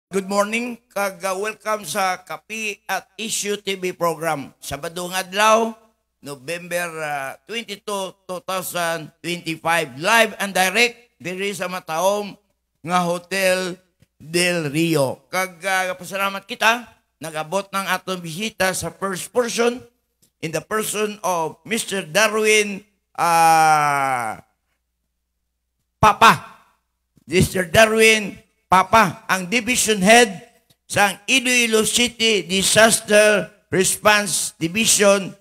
Good morning, welcome sa Kapi at Issue TV program. Sabadong adlaw, November 22, 2025. Live and direct diri sa matahom nga Hotel Del Rio. Pasalamat kita, nag-abot ng atong bisita sa first person in the person of Mr. Darwin Papa. Mr. Darwin Papa, ang Division Head sa Iloilo City Disaster Response Division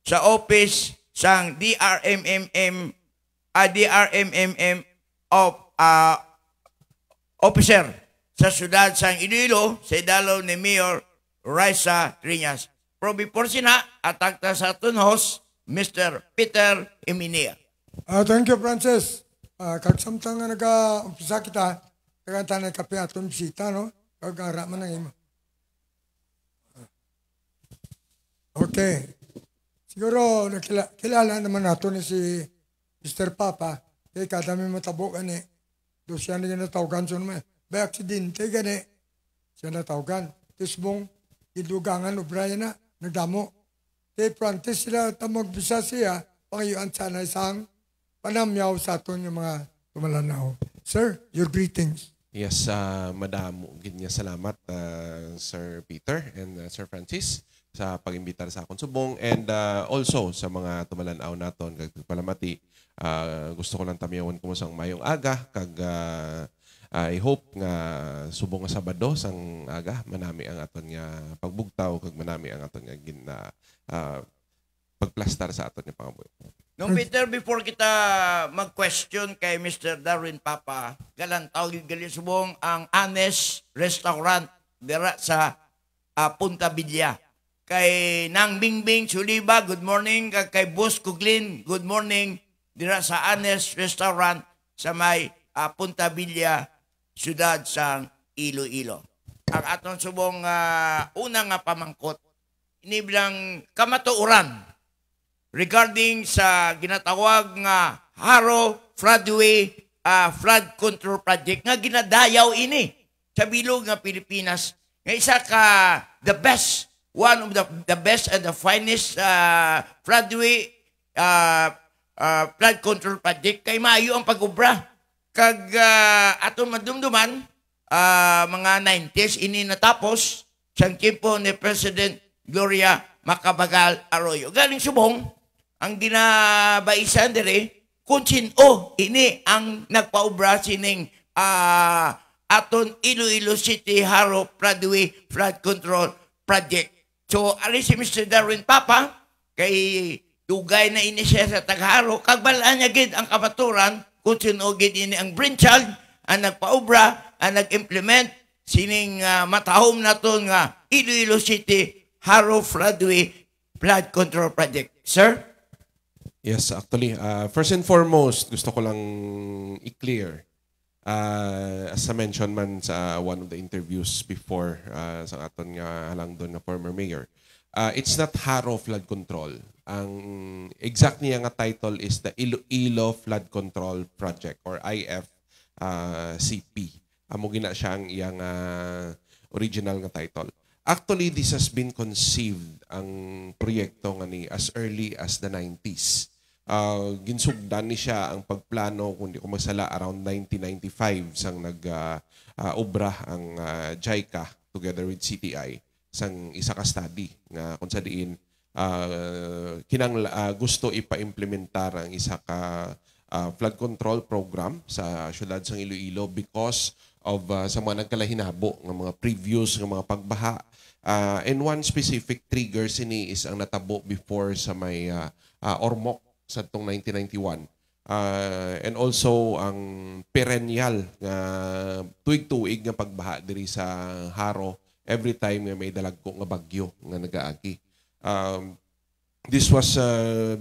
sa office sa DRMMM of officer sa siyudad sa Iloilo sa idalaw ni Mayor Raisa Triñas. Pero before sina, atagta sa aton host, Mr. Peter Eminia. Thank you, Francis. Kagsamtang nga nag-umpisa kita, kaganta na kape atong bisita, no? Kagara man ang imo. Okay. Siguro, kilala naman nato ni si Mr. Papa. Kaya kadami matabo gani. Doon siya na ginatawagan sa naman. By aksidente gani. Siya natawagan. Tisbong, idugangan o Brian na, nagdamo. Kaya Francis sila tamagbisa siya, pangayuan sana isang panamyaw sa aton yung mga tumalanaw. Sir, your greetings. Yes, Madam, ginya salamat Sir Peter and Sir Francis sa pag-imbitar sa akong subong and also sa mga tumalanaw naton kag palamati. Gusto ko lang tamyawan ko sang mayong aga kag I hope nga subong nga Sabado sang aga manami ang aton nga pagbugtaw kag manami ang aton nga pagplastar sa aton nga pangabuhi. No, Peter, before kita mag-question kay Mr. Darwin Papa, galantaw gali subong ang Anes Restaurant dira sa Punta Villa. Kay Nang Bingbing Suliba, good morning. Kay Boss Kuglin, good morning. Dira sa Anes Restaurant sa may Punta Villa, siyudad sa Iloilo. Ang aton subong unang nga pamangkot, inibilang kamatuoran regarding sa ginatawag nga Haro Floodway Flood Control Project nga ginadayaw ini sa bilog nga Pilipinas. Nga isa ka the best, one of the best and the finest floodway flood control project kay maayo ang pag-ubra. Kag aton madumduman mga 90s ini natapos sa kimpo ni President Gloria Macapagal Arroyo. Galing subong ang ginabaisan dire kung sino ini ang nagpaubra sining aton Iloilo City Haro Floodway Flood Control Project. So, ali si Mr. Darwin Papa, kay dugay na ini siya sa Tagharo, kagbalaan niya gid ang kamaturan kung sino gid ini ang brainchild, ang nagpaubra, ang nag-implement sining matahom naton nga Iloilo City Haro Floodway Flood Control Project. Sir? Yes, actually, first and foremost, gusto ko lang i-clear. As I mentioned man sa one of the interviews before sa aton nga halang doon na former mayor, it's not Haro Flood Control. Ang exact niya nga title is the Iloilo Flood Control Project or IFCP. Amo gina siya ang iyang original nga title. Actually, this has been conceived ang proyekto nga ni as early as the 90s. Ginsugdan ni siya ang pagplano, kung di ko magsala, around 1995 sang nag-obra ang JICA together with CTI sang isa ka study nga kung sa diin gusto ipa-implementar ang isa ka flood control program sa syudad sang Iloilo because of sa mga nagkalahinabo ng mga previous ng mga pagbaha. And one specific trigger sini is ang natabo before sa may Ormoc sa itong 1991. And also ang perennial nga tuig-tuig nga pagbaha diri sa Haro every time nga may dalagko nga bagyo nga nagaagi. This was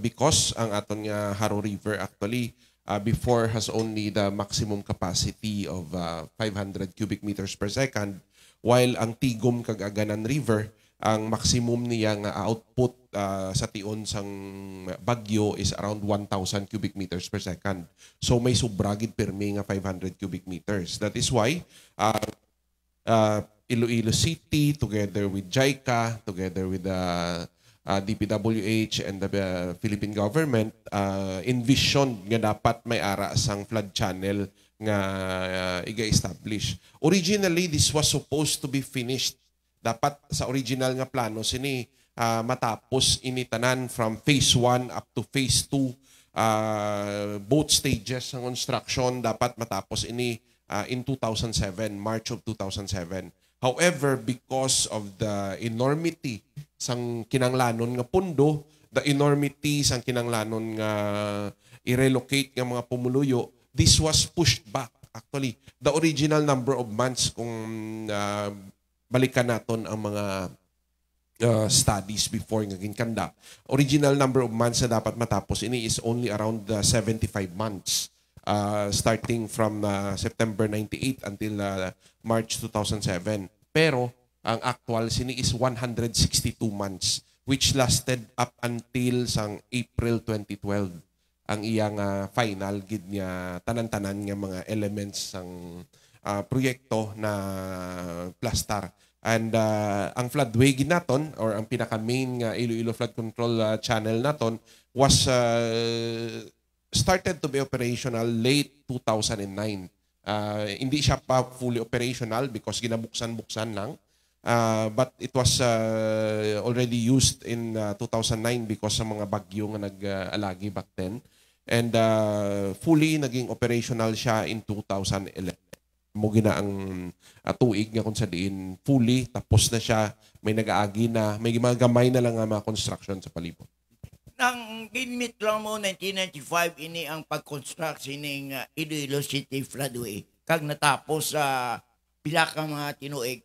because ang aton nga Haro River actually before has only the maximum capacity of 500 cubic meters per second, while ang Tigom kag Aganan River, ang maximum niya nga output sa tion sang bagyo is around 1,000 cubic meters per second. So may subragid permi nga 500 cubic meters. That is why Iloilo City, together with JICA, together with the DPWH and the Philippine government, envisioned nga dapat may ara sang flood channel nga iga-establish. Originally, this was supposed to be finished. Dapat sa original nga plano sini matapos initanan from phase 1 up to phase 2. Both stages ng construction dapat matapos ini in 2007, March of 2007. However, because of the enormity sang kinanglanon nga pundo, the enormity sang kinanglanon nga i-relocate nga mga pumuluyo, this was pushed back. Actually, the original number of months kung balikan naton ang mga studies before nga ginkanda, original number of months na dapat matapos ini is only around 75 months. Starting from September 98 until March 2007. Pero ang actual sini is 162 months, which lasted up until sang April 2012 ang iyang final gid niya tanan-tanan nga mga elements sang proyekto na plastar. And ang floodway gid naton or ang pinaka main nga Iloilo flood control channel naton was started to be operational late 2009. Hindi siya pa fully operational because ginabuksan-buksan lang. But it was already used in 2009 because sa mga bagyo nga nag-alagi back then. And fully naging operational siya in 2011. Mo gina ang tuig nga kung sa diin fully tapos na siya, may nag-aagi na, may mga gamay na lang nga mga construction sa palibot. Nang ginmit lang mo 1995 ini ang pag-construct sining Iloilo City Floodway kag natapos sa pila ka mga tinuig.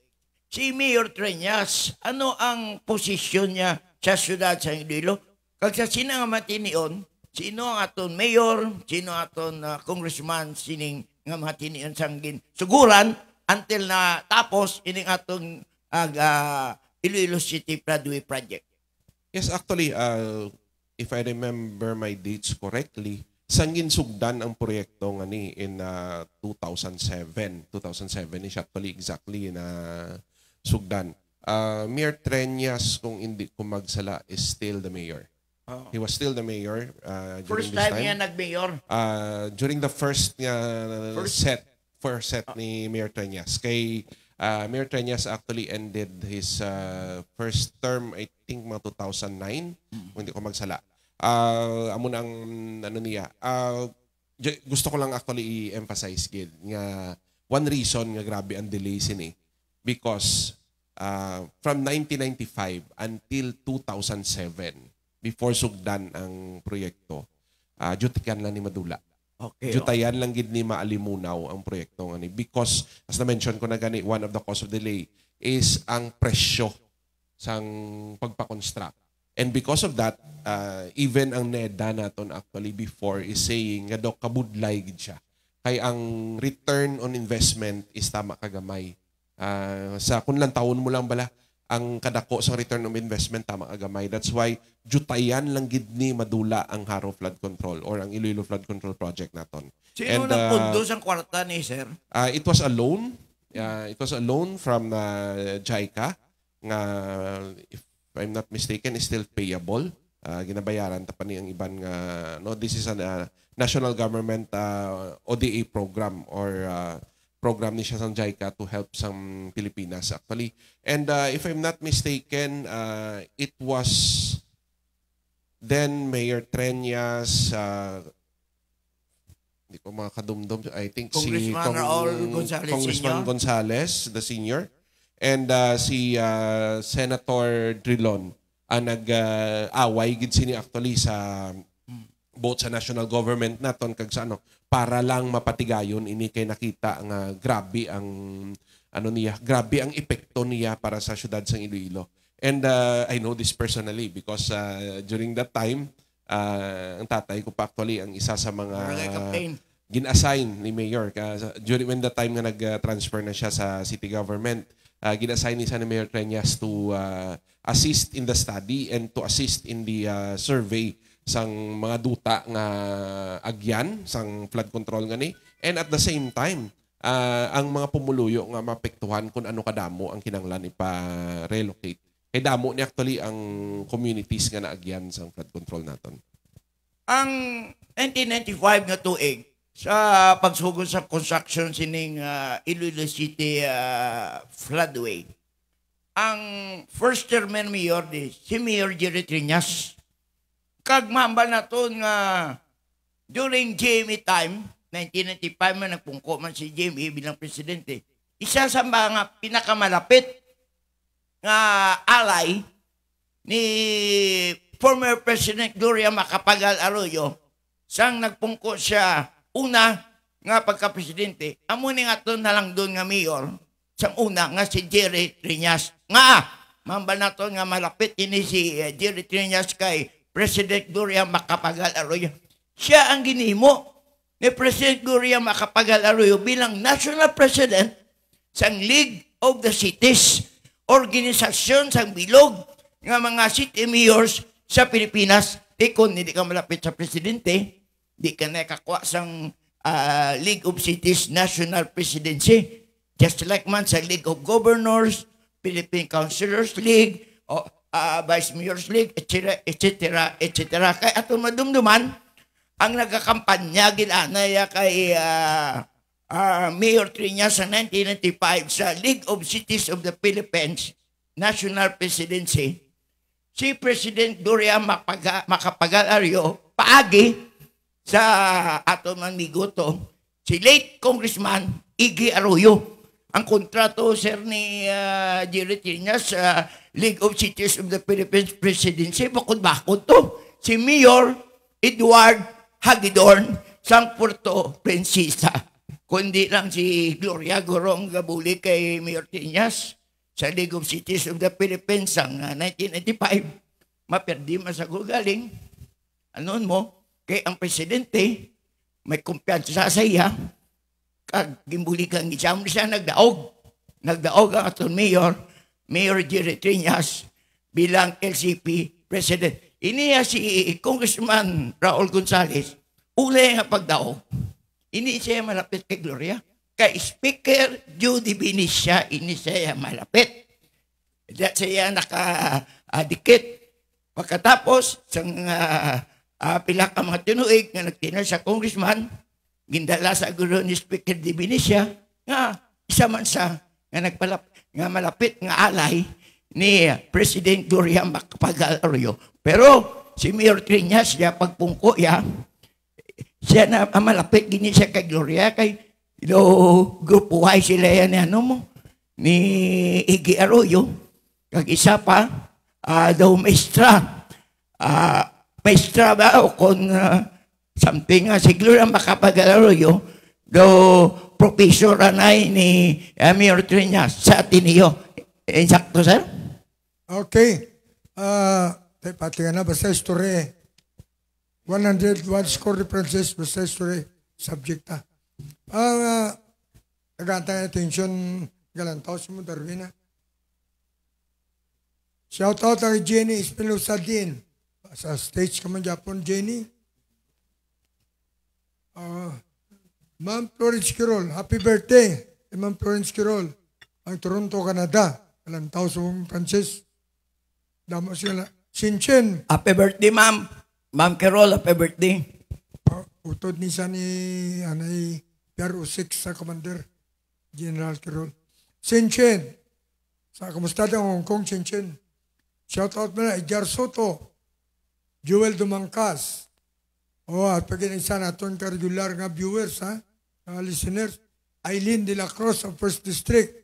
Si Mayor Treñas, ano ang posisyon niya sa syudad sa Iloilo? Kag sa sina nga matinion, sino ang aton mayor, sino aton congressman sining nga matinion sanggin suguran until na tapos ining atong Iloilo City Floodway project. Yes, actually, if I remember my dates correctly, sangin sugdan ang proyekto nga ni in 2007. 2007 is actually exactly na sugdan. Mayor Treñas, kung hindi ko magsala, is still the mayor. Oh. He was still the mayor during First this time time. niya nag-mayor. During the first set ni Mayor Treñas. Kay Mayor Treñas actually ended his first term, I think, mga 2009, kung hindi ko magsala. Amo ang ano niya. Gusto ko lang actually i-emphasize gid nga one reason nga grabe ang delay sini because from 1995 until 2007 before sugdan ang proyekto, jutikan lang ni Madula. Okay. Jutayan lang gid ni maalimunaw ang proyekto nga ni because as na-mention ko na gani, one of the cause of delay is ang presyo sang pagpa-construct. And because of that, even ang NEDA naton actually before is saying nga daw kabudlay gid siya. Kay ang return on investment is tama kagamay. Sa kun lang taon mo lang bala ang kadako sa return on investment tama kagamay. That's why jutayan lang gid ni Madula ang Haro Flood Control or ang Iloilo Flood Control Project naton. Sino nagpundo sa kwarta ni sir? It was a loan. It was a loan from JICA nga if I'm not mistaken is still payable. Ginabayaran ta pa ni ang iban nga no, this is a national government ODA program or program ni siya sa JICA to help some Pilipinas actually. And if I'm not mistaken, it was then Mayor Treñas, hindi ko makakadumdum, I think Congressman Raul Gonzales Congressman Sr. Gonzales, the senior, and si Senator Drilon ang nag-away gid sini actually sa both sa national government naton kag sa ano para lang mapatigayon ini kay nakita nga grabe ang ano niya, grabe ang epekto niya para sa syudad sa Iloilo. And I know this personally because during that time ang tatay ko pa actually ang isa sa mga gin-assign ni Mayor during when the time nga nag-transfer na siya sa city government. Gin-assign niya ni Mayor Treñas to assist in the study and to assist in the survey sang mga duta nga agyan sang flood control nga ni, and at the same time ang mga pumuluyo nga mapektuhan kung ano kadamo ang kinanglan ipa-relocate. Kay damo ni actually ang communities nga naagyan sa flood control naton. Ang 1995 nga tuig sa pagsugod sa construction sining Iloilo City floodway, ang first term mayor si Mayor Jerry Triñas. Kag mahambal na to nga during GMA time, 1995 man nagpungko man si GMA bilang presidente. Isa sa mga pinakamalapit nga alay ni former President Gloria Macapagal Arroyo sang nagpungko siya una nga pagka-presidente. Amo ni nga to na lang doon nga mayor sang una nga si Jerry Triñas. Nga, mambal na to nga malapit ini si Jerry Triñas kay President Gloria Macapagal Arroyo. Siya ang ginimo ni President Gloria Macapagal Arroyo bilang National President sang League of the Cities, organisasyon sang bilog nga mga city mayors sa Pilipinas. Kung hindi ka malapit sa presidente, di ka nakakuha sang League of Cities National Presidency. Just like man sa League of Governors, Philippine Councilors League, o Vice Mayors League, etc., etc., etc. Kaya ato madumduman, ang nagkakampanya ginanaya kay Mayor Triñas sa 1995 sa League of Cities of the Philippines National Presidency, si President Gloria Macapagal Arroyo, paagi sa ato maniguto, si late Congressman Iggy Arroyo. Ang kontrato, sir, ni Jerry Triñas sa League of Cities of the Philippines Presidency, bakod-bakod to. Si Mayor Edward Hagidorn sang Puerto Princesa. Kundi lang si Gloria Gorong gabuli kay Mayor Triñas sa League of Cities of the Philippines ang 1995. Maperdi masago galing. Anon mo, kay ang presidente may kumpiyansa sa iya, kag gimbuli kang isam siya nagdaog. Nagdaog ang aton Mayor Jerry Triñas bilang LCP President. Iniya si Congressman Raul Gonzales, uli nga pagdaog. Ini siya malapit kay Gloria. Kay Speaker Judy Benicia, ini siya malapit. Diyan siya nakadikit. Pagkatapos, sang pila ka mga tinuig nga nagtinal sa congressman, gindala sa gulo ni Speaker Judy Benicia, nga isa man sa nga malapit nga alay ni President Gloria Macapagal Arroyo. Pero si Mayor Triñas, siya pagpungko ya, siya na malapit gini siya kay Gloria, kay grupo Y sila yan ni Iggy Arroyo. Kag isa pa, daw maestra ba o kung something si Gloria Macapagal Arroyo, daw professor anay ni Mayor Triñas sa Ateneo. Insakto, sir? Okay. Pati nga na, basta history. 101 score differences, basta history. Subject na. Nagantay attention, galantaw si mo, Darwin. Shout out kay Jenny Espinosa din. Sa stage ka man Japon, Jenny. Ma'am Florence Quirol, happy birthday. Ma'am Florence Quirol, ang Toronto, Canada. Galantaw sa mong Francis. Damo sila. Sinchen. Happy birthday, ma'am. Ma'am Carol, happy birthday. Utod ni sa ni Anay PRO6 sa Commander General Quirol. Sinchen. Sa kamusta daw Hong Kong, Sinchen. Shout out mo na, Ijar Soto. Joel Dumangkas. At pag-inisa natin ka regular nga viewers, listeners. Eileen de la Cruz of First District.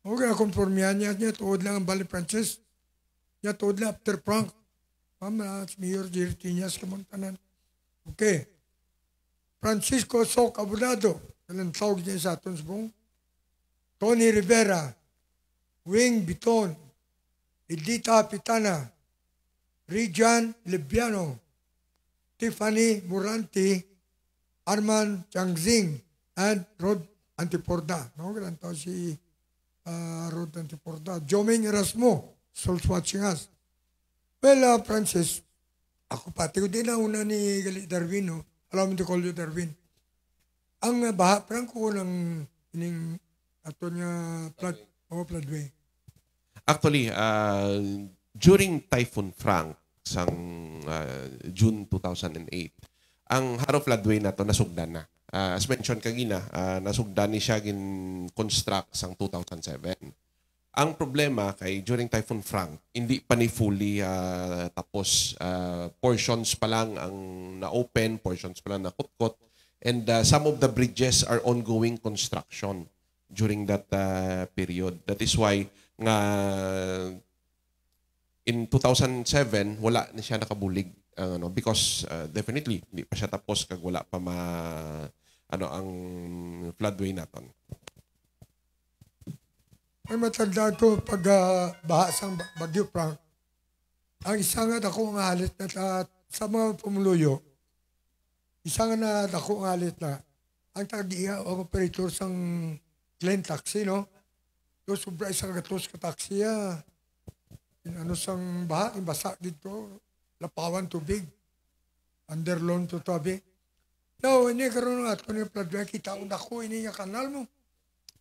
Okay, konformihan niya, tuod lang ang Bali Francis. Niya tuod lang after Frank. Mayor Jerry Triñas kamuntanan. Okay. Francisco Sok Abulado. Kalang tawag niya sa aton sabong. Tony Rivera. Wing Biton. Edita Pitana. Rijan Libiano. Tiffany Muranti. Arman Changzing. And Rod Antiporda. Kalang tawag si Rod Antiporda. Joming Erasmo. Souls watching us. Well, Francis, ako pati ko din na una ni Darwin, no? Allow me to call you Darwin. Ang baha, parang ko ng ining aton nga floodway. Actually, during Typhoon Frank sang June 2008, ang Haro floodway na to nasugdan na. As mentioned kagina, nasugdan ni siya gin-construct sang 2007. Ang problema kay during Typhoon Frank, hindi pa ni fully tapos. Portions pa lang ang na-open, portions pa lang na-kutkot, and some of the bridges are ongoing construction during that period. That is why nga in 2007 wala na siya nakabulig because definitely hindi pa siya tapos kag wala pa ang floodway naton. May matanda ko pag baha sang Bagyo Frank, ang isa nga dako nga halit na sa mga pumuluyo, isa nga na dako nga halit na ang tag-iya o operator sang Glen Taxi, no? So, sobra isang gatos ka taxi, ano sang baha, imbasa dito, lapawan tubig, underloan to tabi. Now, ini karoon nga, kung yung floodway, kita ko dako, ini nga kanal mo.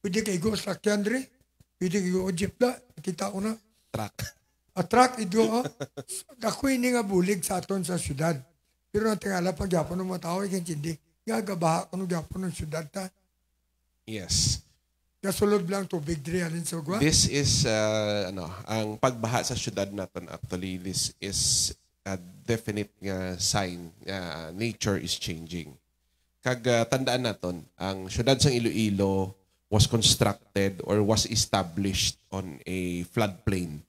Pwede kayo go sa Kiandre, pwede kayo jeep na, kita ko na. Truck. Truck, ito, dako ini nga bulig sa aton sa syudad. Pero natin alam, pag yapon ng mga tao, hindi, gagabaha ko ng yapon ng syudad ta. Yes. Kasulod lang tubig diri alin sa ugwa. This is ang pagbaha sa syudad naton. Actually, this is a definite sign nature is changing. Kag tandaan naton, ang syudad sang Iloilo was constructed or was established on a floodplain.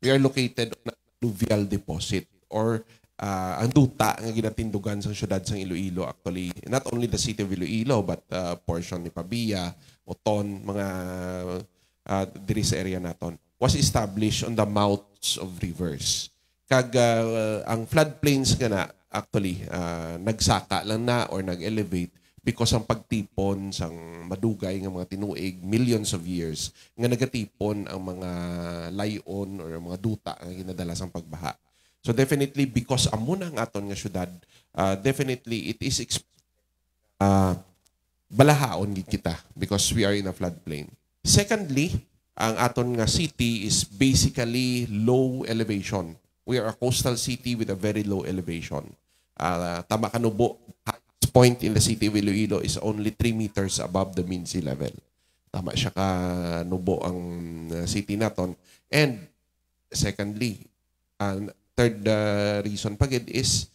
We are located on a alluvial deposit or ang duta nga ginatindugan sa syudad sang Iloilo, actually not only the city of Iloilo but portion ni Pabia, Moton, mga diri sa area naton, was established on the mouths of rivers. Kag ang floodplains nga na actually nagsaka lang na or nag-elevate because ang pagtipon sang madugay nga mga tinuig millions of years nga nagatipon ang mga layon or mga duta nga ginadala sang pagbaha. So definitely because amuna ang aton nga syudad, definitely it is balahaon gid kita because we are in a floodplain. Secondly, ang aton nga city is basically low elevation. We are a coastal city with a very low elevation. Tama kanubo, highest point in the city of Iloilo is only 3 meters above the mean sea level. Tama siya kanubo ang city naton. And secondly, third reason pagid is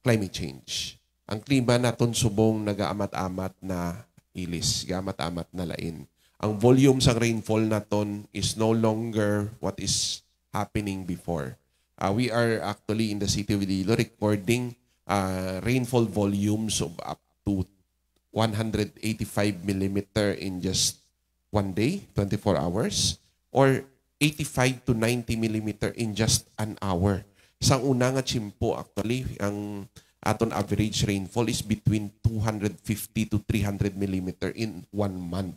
climate change. Ang klima naton subong nagaamat-amat na ilis, gaamat-amat na lain. Ang volume sa rainfall naton is no longer what is happening before. We are actually in the city of Iloilo recording rainfall volumes of up to 185 millimeter in just one day, 24 hours, or 85 to 90 millimeter in just an hour. Sa una nga chimpo, actually, ang aton average rainfall is between 250 to 300 millimeter in 1 month.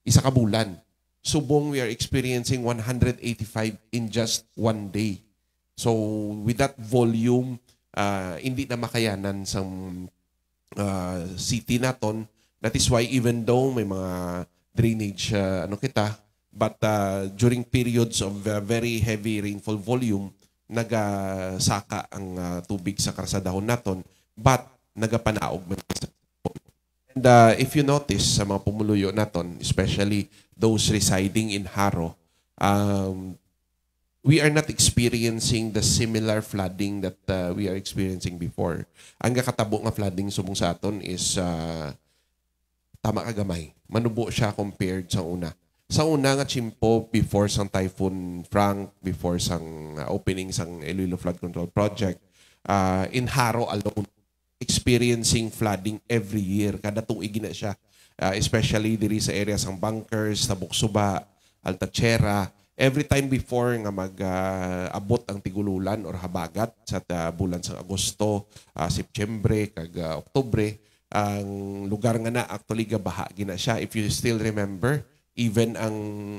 Isa ka bulan. Subong we are experiencing 185 in just 1 day. So with that volume, hindi na makayanan sa city naton. That is why even though may mga drainage but during periods of very heavy rainfall volume, nagasaka ang tubig sa karsadahon naton, but nagapanaog man sa phone. And if you notice sa mga pumuluyo naton, especially those residing in Haro, we are not experiencing the similar flooding that we are experiencing before. Ang kakatabo nga flooding subong sa aton is tama kagamay. Manubo siya compared sa una. Sa una nga chimpo, before sang Typhoon Frank, before sang opening sang Iloilo Flood Control Project, in Haro alone, experiencing flooding every year. Kada tuig na siya. Especially diri sa area sang Bunkers, Tabuksuba, Altatxera. Every time before nga mag-abot ang tigululan or habagat sa bulan sang Agosto, Setyembre, kag Oktubre, ang lugar nga na actually gabaha gina siya. If you still remember, even ang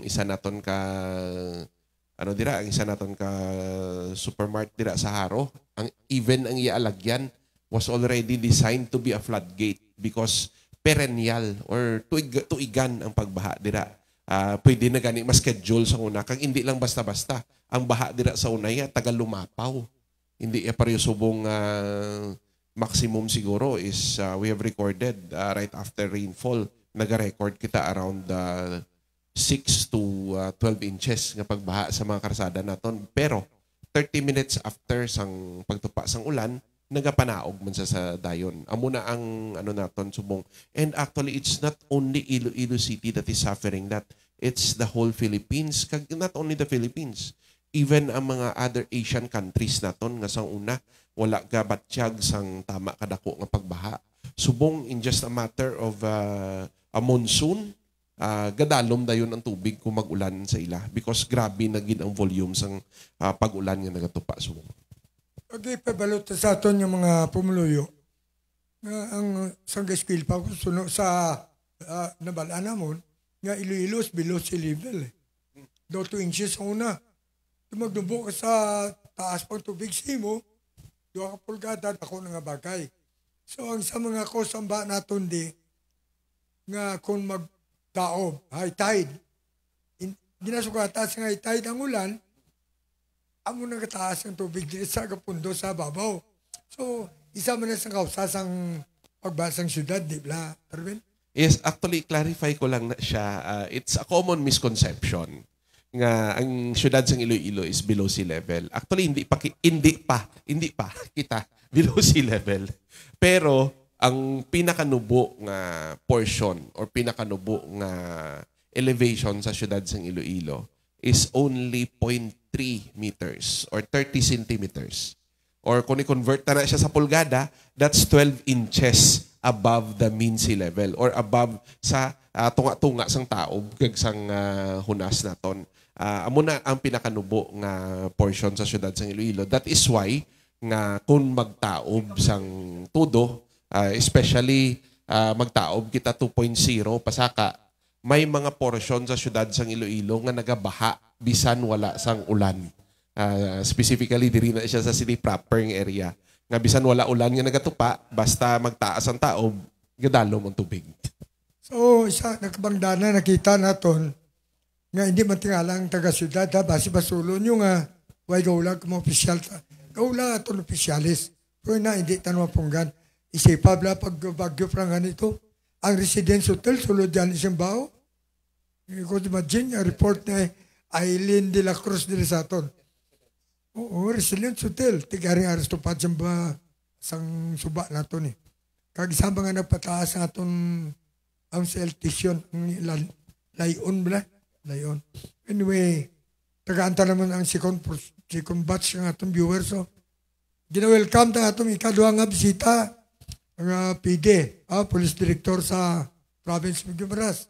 isa naton ka ang isa naton ka supermarket dira sa Haro, ang even ang ialagyan was already designed to be a floodgate because perennial or tuigan ang pagbaha dira. Pwede na gani ma-schedule sa una kag hindi lang basta-basta. Ang baha dira sa una taga lumapaw. Hindi pareho subong maximum siguro is we have recorded right after rainfall. Naga-record kita around 6 to 12 inches nga pagbaha sa mga karsada naton. Pero 30 minutes after sang pagtupa sang ulan, nagapanaog man sa dayon. Amo na ang ano naton subong. And actually it's not only Iloilo City that is suffering that. It's the whole Philippines. Not only the Philippines. Even ang mga other Asian countries naton nga sang una wala ka batsyag sang tama kadako nga pagbaha. Subong in just a matter of a monsoon, gadalom dayon ang tubig kung mag-ulan sa ila because grabe na gid ang volume sang pag-ulan nga nagatupa subong. Okay, pabalot sa aton yung mga pumuluyo. Ang Sangga Eskwil pa suno sa nabalaan namon nga Iloilo below sea level. 2 inches ang una. Magdubo ka sa taas pang tubig simo, 2 ka pulgada ako nga bagay. So ang sa mga kosamba naton di nga kung magdaob, high tide, ginasugata sa high tide ang ulan, amo nang kataas ang tubig dito sa kapundo sa babaw. So, isa man na sa kausasang pagbasang syudad, di ba, Arvin? Yes, actually, clarify ko lang na siya. It's a common misconception nga ang syudad sa Iloilo is below sea level. Actually, hindi pa kita below sea level. Pero, ang pinakanubo nga portion or pinakanubo nga elevation sa syudad sa Iloilo is only 0.3 meters or 30 centimeters. Or kung i-convert na siya sa pulgada, that's 12 inches above the mean sea level or above sa tunga-tunga sang taob kag sang hunas naton. Amo na ang pinakanubo nga portion sa syudad sa Iloilo. That is why nga kung magtaob sang tudo, especially magtaob kita 2.0 pasaka, may mga portion sa syudad sang Iloilo nga nagabaha bisan wala sang ulan. Specifically diri na siya sa city proper ng area. Nga bisan wala ulan nga nagatupa, basta magtaas ang taob, gadalom ang tubig. So, isa nakabangdana nakita naton nga hindi man tingalang taga-syudad, basi basulon yung way gaulag mga opisyal. Gaulang aton opisyalis. Pero na hindi tanong mapunggan. Isipabla pag bagyo prang ganito. Ang residence hotel, sulod yan isang bao. Ko imagine, yung report na Aileen de la Cruz de Lisaton. Oo, residence hotel. Tigaring aristopad sang suba nato ni. Kagisama nga nagpataas ang aton ang self-tion, ang layon ba? Layon. Anyway, taga-anta naman ang second batch ng atong viewers. So, gina-welcome na atong ikaduha nga bisita. Ang PD, Police Director sa Province of Guimaras,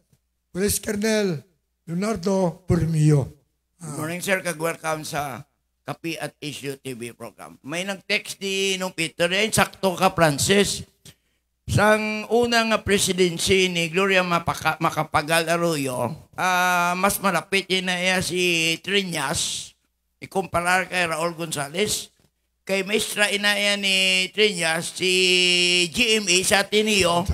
Police Colonel Leonardo Burmio. Good morning, sir. Kag-welcome sa Kapi at Issue TV program. May nag-text di nung Peter, sakto ka, Francis. Sang unang presidency ni Gloria Macapagal Arroyo, mas malapit yun na si Triñas, ikumparar kay Raul Gonzales. Kay maestra inaya ni Triñas, si GMA sa Ateneo,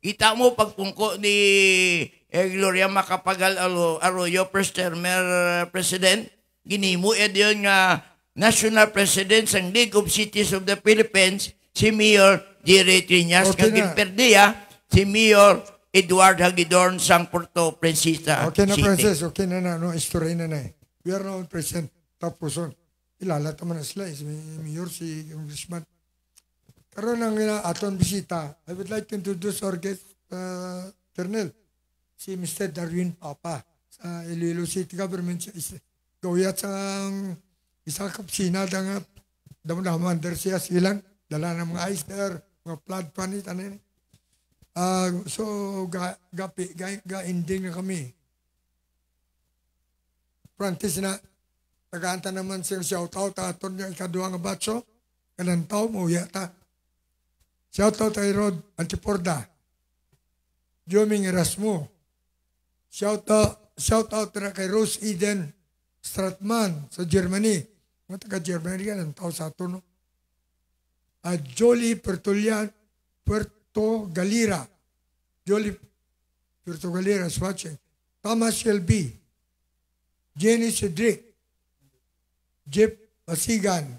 kita mo pagpungko ni Gloria Macapagal Arroyo, first termer president, ginimo yun nga national president ng League of Cities of the Philippines, si Mayor Jerry Triñas, okay kagin perdiya, si Mayor Edward Hagidorn sang Puerto Princesa Okay na, City. Princess. Okay na. No, story na na eh. We are now present. Tapuson. Ilalata man na sila. Si Mayor, si Congressman. Karoon ng aton bisita. I would like to introduce our guest, Colonel. Si Mr. Darwin Papa. Sa Iloilo City Government. Gawiyat sa isang kapsina. Daman siya silang. Dala ng mga ice there. Mga flood panit. So, ga-ending na kami. Francis na, tagaanta naman siyang shoutout aton niya ikaduha nga batso. Kanantaw mo, yata. Shoutout kay Rod Antiporda. Joming Erasmo. Shoutout na kay Rose Eden Stratman sa Germany. Mga taga-Germany ka, nantaw sa ato, no? Jolie Puerto Galira. Jolie Portugalera is watching. Thomas Shelby, Jenny Cedric, Jeff Basigan,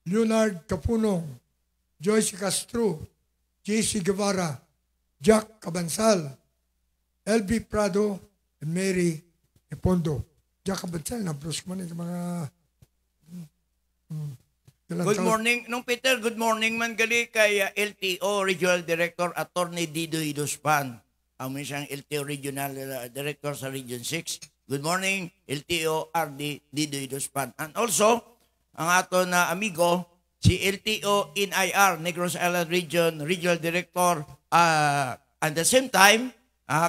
Leonard Capunong, Joyce Castro, JC Guevara, Jack Cabansal, LB Prado, and Mary Epondo. Jack Cabansal, na-brush mo na yung mga... Good morning. Nung Peter, good morning man gali kay LTO Regional Director Attorney Didoy Dospan. Ang isang LTO Regional Director sa Region 6. Good morning, LTO RD Didoy Dospan. And also, ang ato na amigo, si LTO NIR, Negros Island Region Regional Director. At the same time,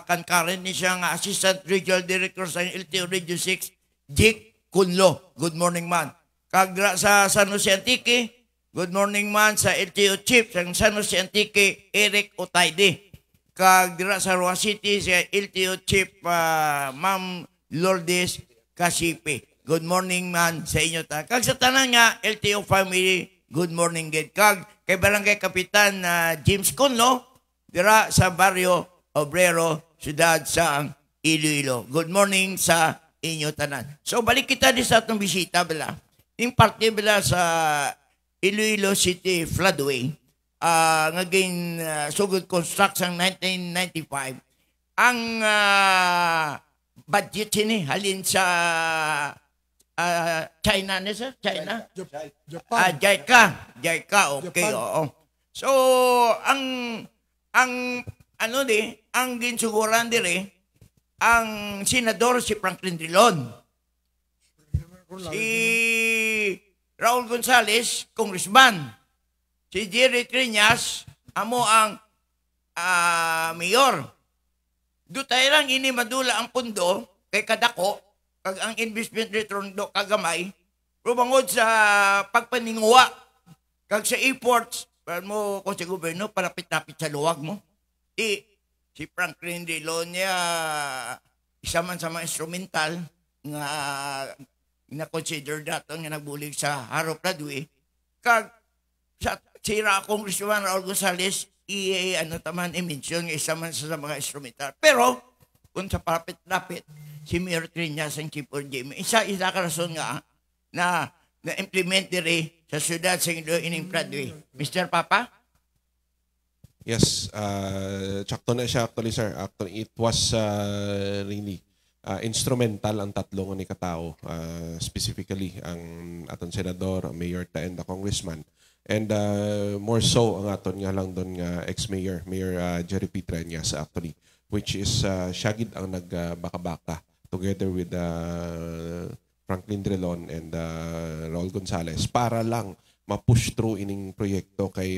concurrent ni siyang Assistant Regional Director sa LTO Region 6, Jake Kunlo. Good morning man. Kagra sa San Jose Antique, good morning man sa LTO Chief sa San Jose Antique, Eric Otayde. Kagra sa Roa City sa LTO Chief Ma'am Lourdes Kasipe. Good morning man sa inyo ta. Kag sa tanan nga LTO family, good morning gid. Kag kay Barangay Kapitan James Conlo dira sa Barrio Obrero, siyudad sa Iloilo. Good morning sa inyo tanan. So balik kita di sa atong bisita bala. In particular sa Iloilo City floodway, ngaging sugod construction 1995, ang budget sini halin sa China na sir? China? Japan. JICA, okay, Japan. oo. So, ang ginsuguran dire, ang senador si Franklin Drilon. Si Raul Gonzales, congressman. Si Jerry Triñas, amo ang mayor. Dutay lang ini madula ang pundo kay kadako, kag ang investment return do kagamay, rumangod sa pagpaninguwa, kag sa airports, mo ko sa gobyerno, palapit-lapit sa luwag mo. Si Franklin Drilon niya, isa man sa mga instrumental nga na-consider dato nga nagbulig sa Haro Floodway. Kag sa sira Congressman Raul Gonzales, i-mention nga isa man sa mga instrumental. Pero, kung sa papit-lapit, si Mayor Triñas ang Chief or Jamie, isa ka rason nga na-implement dire sa syudad sa ining Floodway. Mr. Papa? Yes, sakto na siya actually, sir. Actually, it was really instrumental ang tatlo nga ni katao, specifically ang aton senador, ang mayor and the congressman. And more so ang aton nga lang doon nga ex-mayor, Mayor Jerry P. Triñas actually, which is siya gid ang nagbaka-baka together with Franklin Drilon and Raul Gonzales para lang ma-push through ining proyekto kay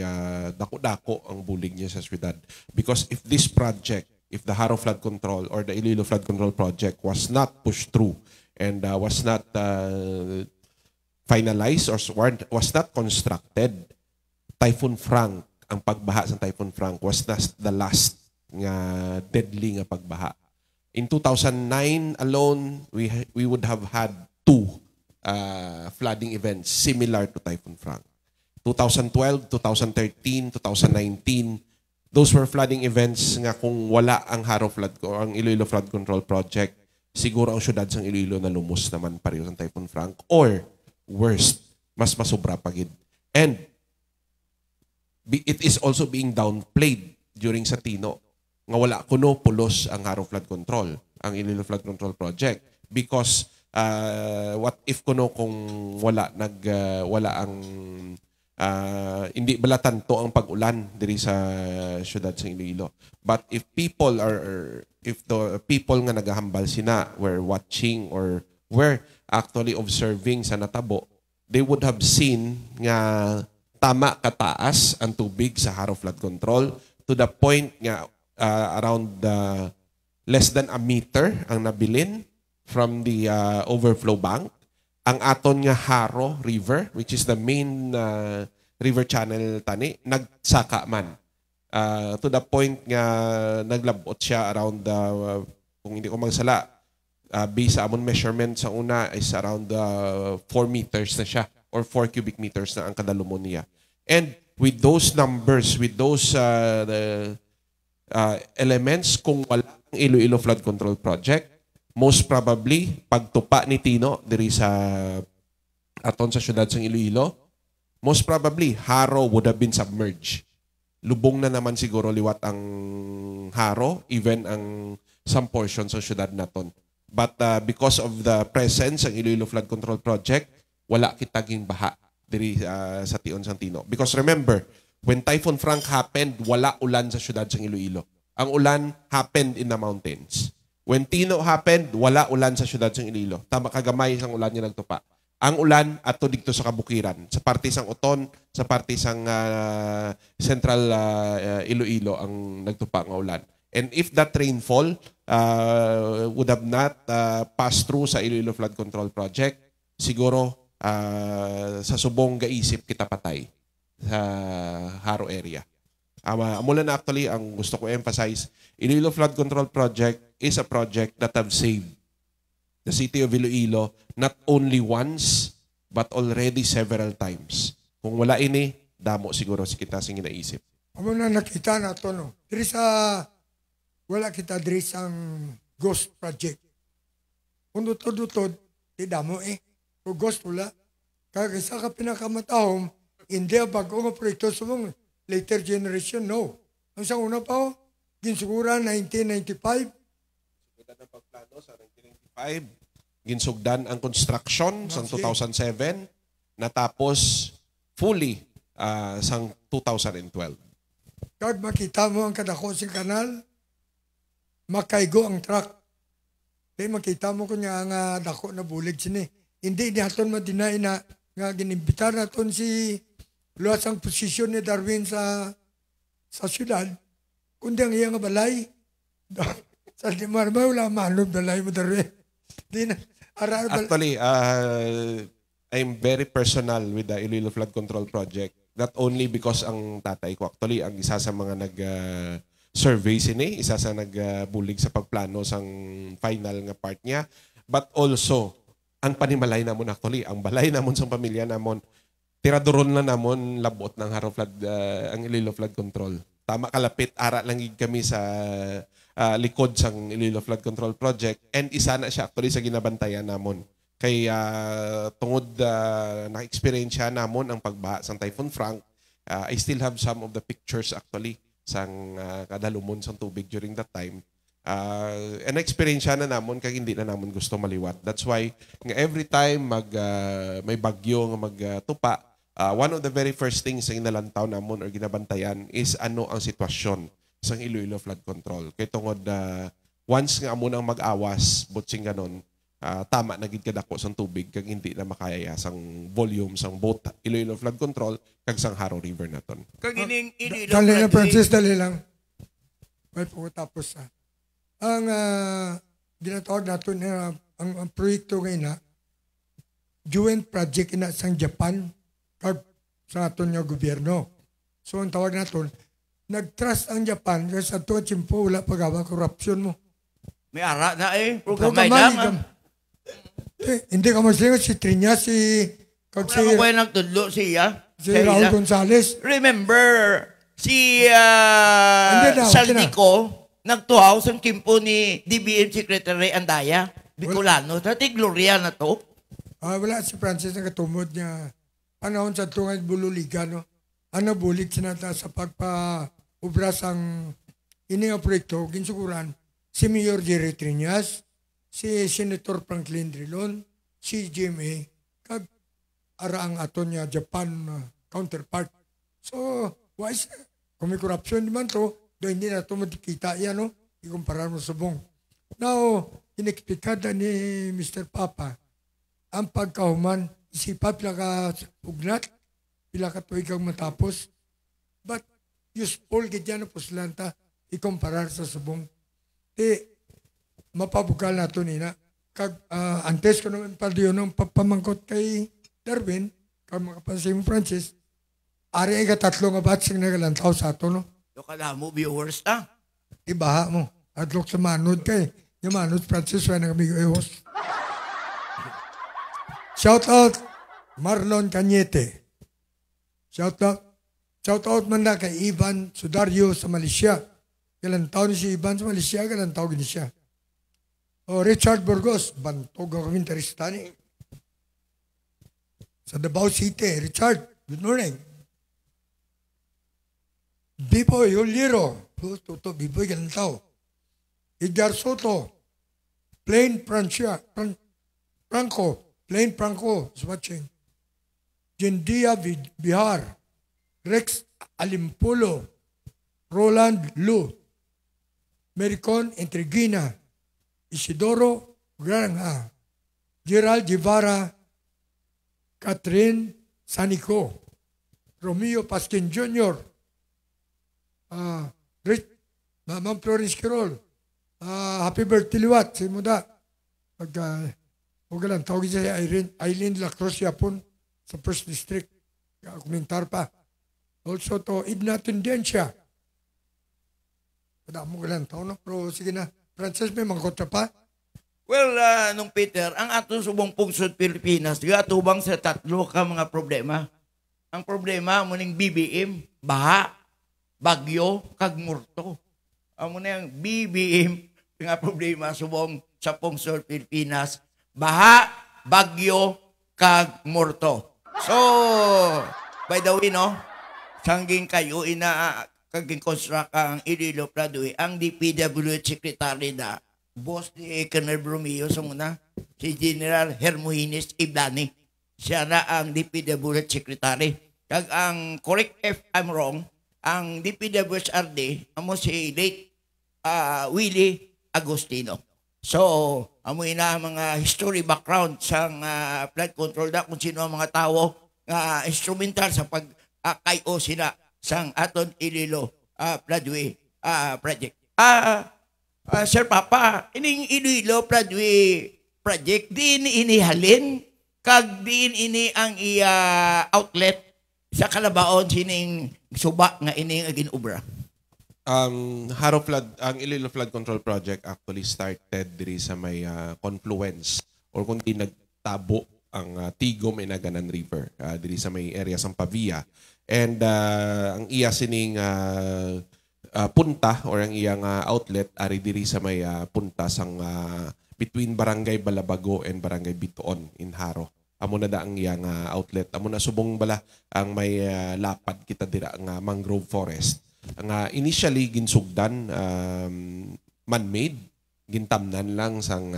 dako-dako ang bulig niya sa syudad. Because if this project, if the Haro Flood Control or the Iloilo Flood Control Project was not pushed through and was not finalized or was not constructed, Typhoon Frank, ang pagbaha sa Typhoon Frank was the last nga deadly nga pagbaha. In 2009 alone, we would have had 2 flooding events similar to Typhoon Frank. 2012, 2013, 2019, those were flooding events nga kung wala ang Haro Flood o ang Iloilo Flood Control Project, siguro ang syudad sang Iloilo na lumos naman pareho sa Typhoon Frank or worst, mas masobra pa gid. And it is also being downplayed during sa Tino nga wala kuno pulos ang Haro Flood Control, ang Iloilo Flood Control Project because what if kuno kung wala ang hindi bala tanto ang pag-ulan diri sa syudad sa Iloilo. But if the people nga nagahambal sina were watching or were actually observing sa natabo, they would have seen nga tama kataas ang tubig sa Haro Flood Control to the point nga around less than a meter ang nabilin from the overflow bank. Ang aton nga Haro River, which is the main river channel tani, nagsaka man. To the point nga naglabot siya around, kung hindi ko magsala, based sa amon measurement sa una is around 4 meters na siya or 4 cubic meters na ang kadalumon niya. And with those numbers, with those elements kung wala ang Iloilo Flood Control Project. Most probably, pagtupa ni Tino diri sa aton sa syudad sang Iloilo, most probably, Haro would have been submerged. Lubong na naman siguro liwat ang Haro, even ang some portions sa syudad naton. But because of the presence ng Iloilo Flood Control Project, wala kitaging baha diri sa Tion sang Tino. Because remember, when Typhoon Frank happened, wala ulan sa syudad sang Iloilo. Ang ulan happened in the mountains. When Tino happened, wala ulan sa syudad sang Iloilo. Tama kagamay sang ulan nga nagtupa. Ang ulan ato dito sa kabukiran, sa parte sang Uton, sa parte sang Central Iloilo ang nagtupa nga ulan. And if that rainfall would have not passed through sa Iloilo Flood Control Project, siguro sa subong gaisip kita patay sa Haro area. Mula na actually, ang gusto ko emphasize, Iloilo Flood Control Project is a project that have saved the city of Iloilo not only once, but already several times. Kung wala ini, damo siguro si kita sing inaisip. Amo na nakita na to, no? Diri sa, wala kita diri sang ghost project. Kung dutod-dutod, di damo Kung ghost wala, kaya sa ka pinakamatahom, hindi ang bagong proyekto sa mga later generation, no. Ang sa una pa, ginsugura 1995. Sugdan ang pagplano sa 1995. Ginsugdan ang construction sa 2007. Natapos fully sa 2012. Kag makita mo ang kadako sa kanal, makaigo ang truck. Kaya makita mo kunya nga dako na bulig sini. Hindi naton madinay na nga ginimbitar naton si luwas ang posisyon ni Darwin sa syudad, kundi ang iyang balay. Sa di marma, wala manod balay mo, Darwin. Actually, I'm very personal with the Iloilo Flood Control Project. Not only because ang tatay ko, actually, ang isa sa mga nag-survey sini, isa sa nagbulig sa pagplano sang final nga part niya, but also, ang panimalay namon actually, ang balay namon sa pamilya namon, tiradoron na namon labot ng Haro Flood, ang Iloilo Flood Control. Tama kalapit, ara lang kami sa likod sang Iloilo Flood Control Project, and isa na siya actually sa ginabantayan namon. Kay tungod na-experience siya namon ang pagbaha sang Typhoon Frank, I still have some of the pictures actually sang kadalumon sang tubig during that time. And experience na namon kag hindi na namon gusto maliwat. That's why nga every time may bagyo nga magtupa, one of the very first things sa inalantaw namon or ginabantayan is ano ang sitwasyon sa Iloilo Flood Control. Kay tungod once nga amo nang mag-awas, butsing ganon, tama na gid kadako sang tubig kag hindi na makaya sang volume sang both Iloilo Flood Control kag sang Haro River naton. Kag ining Iloilo Dali na, Flood Francis, dali lang. May pagkatapos ang ginatawag natin ang proyekto ngayon joint project na sang Japan kag sa aton nga gobyerno. So ang tawag natin, nag-trust ang Japan kasi sa tuwa tsimpo wala pagawa korupsyon mo. May ara na Kamay Program. hindi ka maslingon si Triñas, kag si Wala ko kayo nagtudlo siya. Raul Gonzales. Remember, si Hindi na, Saldico, nagtuhaw sa kimpo ni DBM Secretary Andaya, Bicolano. Dati Gloria na to. Wala si Francis na katumod niya. Panahon sa tungay Bululiga, no? Ano bulig sinata sa pagpa-ubra sang ining proyekto, ginsukuran, si Mayor Jerry Triñas, si Senator Franklin Drilon, si GMA, kag ara ang aton niya Japan counterpart. So, wise, kung may corruption naman to, do hindi na ito matikita yan, no? Ikumpara mo sa bong. Now, inekplikada ni Mr. Papa, ang pagkahuman, isipa pila ka ugnat, pila ka tuwig kang matapos, but useful gidyan na puslanta, ikumparar sa subong. Mapabukal na ito nina. Kag, antes ko naman pala ng pamangkot kay Darwin, kag makapansin mo Francis, ari ay katatlo nga batsing nagalantaw sa ito, no? Yung kala mo, viewers na. Ibaha mo. Adlok sa manod kay. Yung manod, Francis, wala na kami host. Shout out, Marlon Cañete. Shout out man na kay Ivan Sudario sa Malaysia. galantaw ni si Ivan sa Malaysia, galantaw gini siya. O Richard Burgos, bantog ang komentarista ni. Sa Davao City, Richard, good morning. Biboy Uliro, Tuto, Biboy galantaw. Edgar Soto, Plain Franco, Plain Franco is watching. Jendia Bihar, Rex Alimpulo, Roland Lu, Mericon Entregina, Isidoro Granja, Gerald Guevara, Catherine Sanico, Romeo Pasquin Jr., Ma'am Florence Quirol, happy birthday liwat sa muda. Huwag lang, tawagin siya Eileen Lacrosse Yapon sa First District. Komentar pa. Also to Idna Tendencia. Kada mo galang tao na, pero sige na. Francis, may mangkotra pa? Well, nung Peter, ang atong subong pungsod Pilipinas, atubang sa tatlo ka mga problema. Ang problema, muning BBM, baha, bagyo, kagmurto. Amo na yung BBM, nga problema subong sa pungsod Pilipinas, baha, bagyo, kagmurto. So, by the way, no, sangging kayo kaging construct ang Iloilo Pradue, ang DPWH Secretary na boss ni Colonel Bromeo sa muna, si General Hermogenes Iblani. Siya na ang DPWH Secretary. Kag ang correct if I'm wrong, ang DPWHRD, amo si late Willie Agostino. So, amoy na mga history background sa flood control na kung sino ang mga tao instrumental sa pag-kayo sila sang aton Iloilo Pradue project. Sir Papa, ining Iloilo Pradue project, din inihalin, kag din ini ang outlet sa Kalabaon sining suba nga ining ginubra. Haro Flood, ang Iloilo Flood Control Project actually started diri sa may confluence or kung di nagtabo ang Tigom and Naganan River diri sa may area sa Pavia. And ang iya sining punta or ang iyang outlet ari diri sa may punta sang between Barangay Balabago and Barangay Bitoon in Haro. Amo na da ang iyang outlet. Amo na subong bala ang may lapad kita dira nga mangrove forest. Ang initially ginsugdan man-made, gintamnan lang sang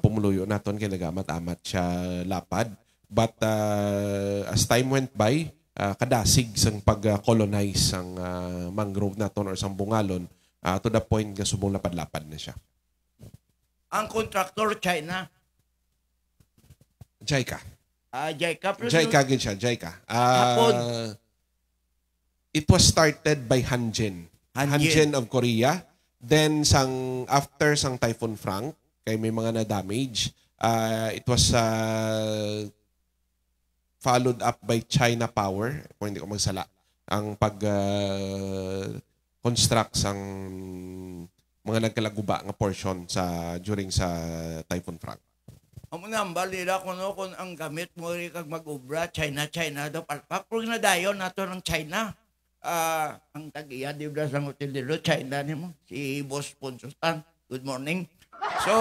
pumuluyo naton kay nagamat-amat siya lapad. But as time went by, kadasig sang pag-colonize sang mangrove naton or sang bungalon to the point nga subong lapad-lapad na siya. Ang contractor China. JICA. JICA gin siya, JICA. Hapon. It was started by Hanjin of Korea. Then after sang Typhoon Frank, kay may mga na-damage, it was followed up by China Power, kung hindi ko magsala, ang pag-construct sang mga nagkalaguba nga portion during sa Typhoon Frank. Amo na, balila ko no, kung ang gamit mo rin kag mag-ubra, China daw, palpak, pero nadayon nato ng China. Ang tag-iya, di ba, sa hotel dito, China ni mo, si Boss Ponsustan. Good morning. So,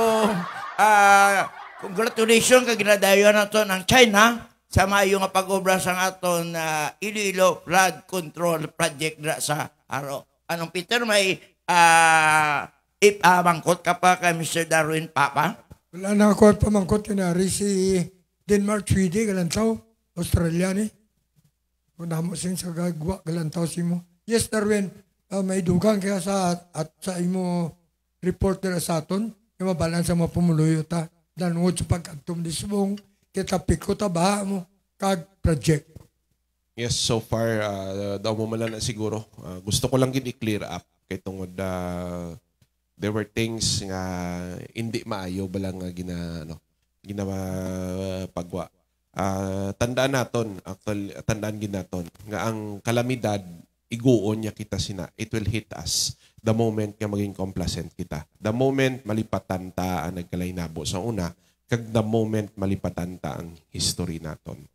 congratulations kag ginadayon nato ng China sa maayo nga pag-obra sa aton Iloilo Flood Control Project dra sa Haro. Anong Peter, may mangkot ka pa kay Mr. Darwin Papa? Wala na ako at pamangkot kinari si Denmark Swede, galantaw, Australiani. Kung namo sin sa gagwa, galantaw si mo. Yes, Darwin, may dugang kaya sa imo reporter sa aton, yung mabalan sa mga pumuluyo ta, danungod sa pagkantom di subong, kita piko ta baha mo, kag project. Yes, so far, daw mo malan na siguro. Gusto ko lang i-clear up kay tungod there were things nga hindi maayo balang ginawa pagwa. Tandaan naton, actually, tandaan ginaton nga ang kalamidad iguon niya kita sina. It will hit us the moment nga maging complacent kita. The moment malipatan ta ang nagkalainabo sa una, kag the moment malipatan ta ang history naton.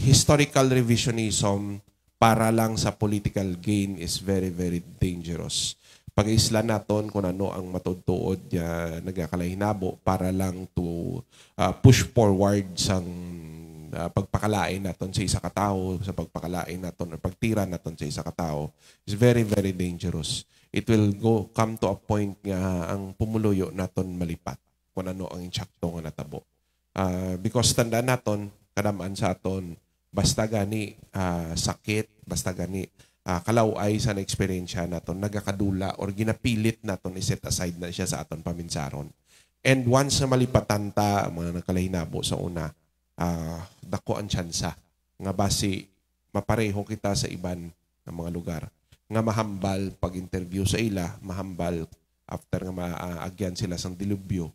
Historical revisionism para lang sa political gain is very, very dangerous. Pag-isla naton kung ano ang matudtuod nagakalahinabo para lang to push forward sang pagpakalain naton sa isa ka tawo, sa pagpakalain naton o pagtira naton sa isa ka tawo is very, very dangerous. It will come to a point nga ang pumuluyo naton malipat kung ano ang insakto nga natabo. Because tandaan naton, kadamaan sa aton, basta gani sakit, basta gani kalaway sa na-experiensya naton, nagakadula or ginapilit naton i-set aside na siya sa aton paminsaron. And once na malipatan ta, mga nakalahinabo sa una, dako ang tsansa nga basi mapareho kita sa iban ng mga lugar nga mahambal pag-interview sa ila, mahambal after nga maagyan sila sang dilubyo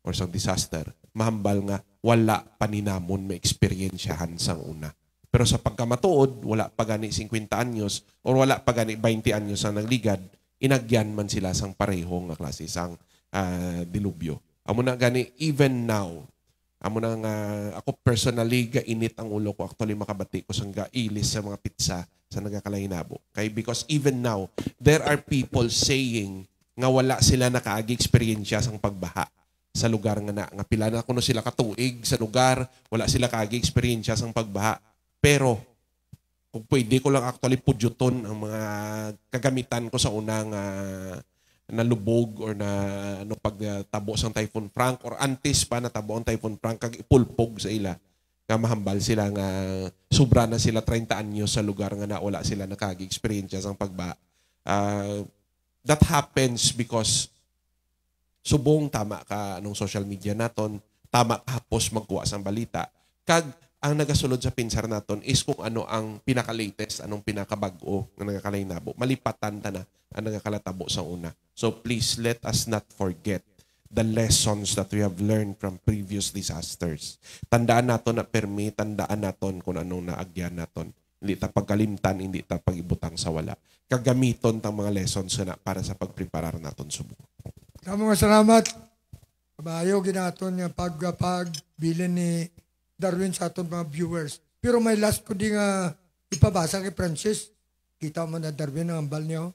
or sang disaster, mahambal nga wala paninamon ma-experiensyahan sang una. Pero sa pagkamatuod, wala pa gani 50 anyos or wala pa gani 20 anyos ang nagligad, inagyan man sila sang pareho nga klase sang dilubyo. Amo na gani even now, amo na nga ako personally gainit ang ulo ko actually makabati ko sang gailis sa mga pizza sa nagakalahinabo. Kay because even now there are people saying nga wala sila nakaagi eksperyensya sang pagbaha sa lugar nga pila na kuno sila katuig sa lugar, wala sila kaagi eksperyensya sang pagbaha. Pero kung pwede ko lang actually pudyuton ang mga kagamitan ko sa unang nalubog or na pagtabo sang Typhoon Frank or antes pa natabo ang Typhoon Frank kag ipulpog sa ila nga mahambal sila nga sobra na sila 30 anyos sa lugar nga na wala sila nakagi experience sang pagba. That happens because subong tama ka anong social media naton, tama hapos magkuha sang balita kag ang nagasulod sa pinsar naton is kung ano ang pinaka-latest, anong pinaka-bago nga nagakalahinabo. Malipatan ta na ang nagakalatabo sa una. So please let us not forget the lessons that we have learned from previous disasters. Tandaan naton na permi, tandaan naton kung anong naagyan naton. Hindi ta pagkalimtan, hindi ta pag-ibutang sa wala. Kagamiton tang mga lessons na para sa pagpreparar naton subong. Mga salamat. Kabayo ginaton nga pagbilin ni Darwin sa aton mga viewers. Pero may last ko di nga ipabasa kay Francis. Kita mo na Darwin ang ambal niyo.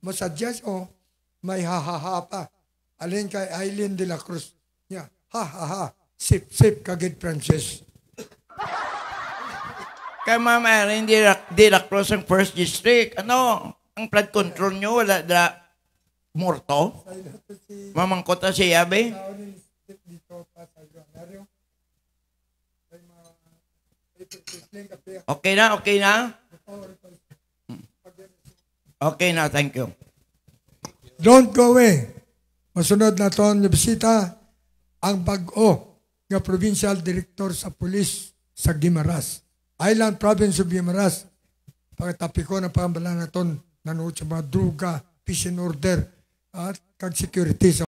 Masadyas may ha-ha-ha pa. Alin kay Aileen de la Cruz. Yeah. Ha-ha-ha. Sip-sip kagid Francis. Kay Ma'am Erin de la Cruz ang first district. Ano? Ang flood control nyo, wala na morto? Mamangkot na si Yabe? Okay na, okay na? Okay na, thank you. Don't go away. Masunod na ito ang bisita ang bag-o nga Provincial Director sa Police sa Guimaras. Island Province of Guimaras. Pagkatapi ko na pangambala na ito nanood sa mga druga, peace and order at kag security sa